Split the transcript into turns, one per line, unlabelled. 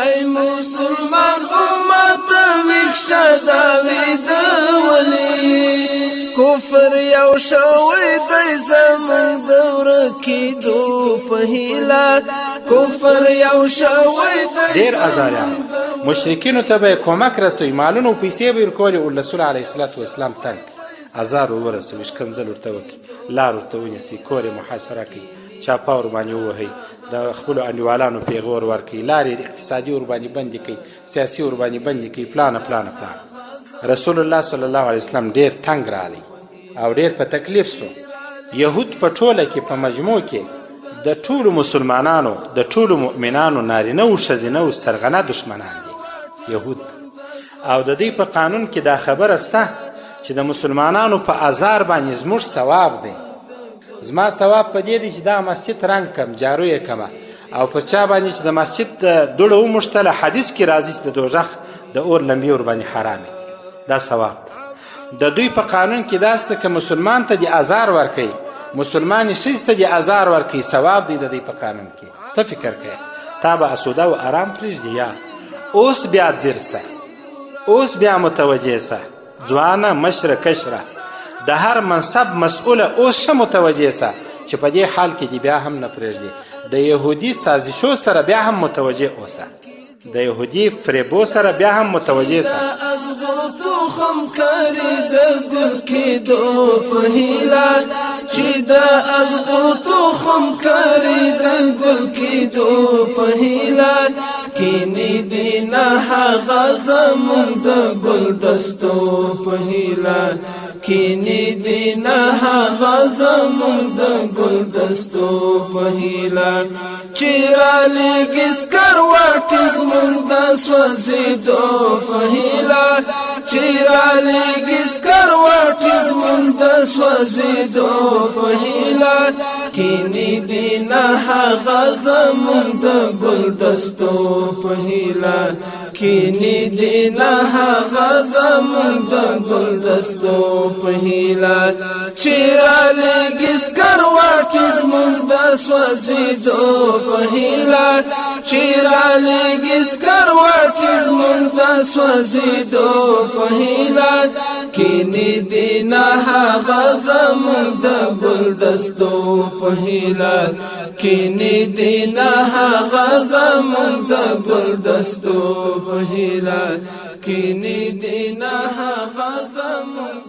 ای مسلمان امت ویښه دا ویده ولې کفر یو شوی دی زمونږ د ورکېدو په هیله کفر یو شوی دی
ډېر ازاریان مشرکینو ته به یې کمک رسوي مالونه او پیسې به یې ورکولې رسول علیه الصلاة والسلام تنګ ازار ورسوي ښکنځل ورته وکړي لار ورته ونیسي کور یې محاصره کړي چاپه ورباندې ووهئ د خپلو انډیوالانو پیغور ورکړي لارې اقتصادي ورباندې بندې کوي سیاسي ورباندې بندې کوي پلانه رسول الله صلی الله علیه وسلم ډېر تنګ راغلی او ډېر په تکلیف سو یهود په ټوله کې په مجموع کې د ټولو مسلمانانو د ټولو مؤمنانو نارینه و ښځینه و سرغنه دشمنان دي یهود او د دوی په قانون کې دا خبره سته چې د مسلمانانو په ازار باندې زموږ ثواب دی زما ثواب په دې دی چې دا مسجد رنګ کم جارو یې کمه او په چا باندې چې د مسجد دوړه وموښتله حدیث کې راځي چې د دوزخ د اور لمبې ورباندې حرامې دي دا ثواب دی د دوی په قانون کې دا سته که مسلمان ته د ازار ورکوي مسلمان ښځې ته د ازار ورکوي ثواب دی د دوی په قانون کې څه فکر کوي تا به اسوده و ارام پرېږدي یا اوس بیا ځیر سه اوس بیا متوجه سه ځوانه مشره کشره د هر منصب مسؤله اوس ښه متوجه سه چې په دې حال کې دې بیا هم نه پرېږدي د یهودي سازشو سره بیا هم متوجه اوسه د یهودي فریبو سره بیا هم متوجه سه
تخم کری د ګل کېدو په هیله چې د ازغو تخم کری د ګل کېدو په هیله کینې دي نه هغه زمونږ د ګل دستو په هیله کینې دي نه هغه زمونږ د ګل دستو په هیله چې رالیږي سکروټې زمونږ د سوځېدو په هیله چې رالیږي سکروټې زمونږ د سوځېدو په هیله کینې دي نه هغه زمونږ د ګل دستو په هیله کینې دي نه هغه زمونږ د ګل دستو په هیله چې رالیږي سکروټې زمونږ د سوځېدو په هیله چې رالیږي سکروټې زمونږ د سوځېدو په هیله کینې دي نه هغه زمونږ د ګل دستو په هیله کینې دي نه هغه زمونږ د ګل دستو په هیله کینې دي نه هغه زمونږ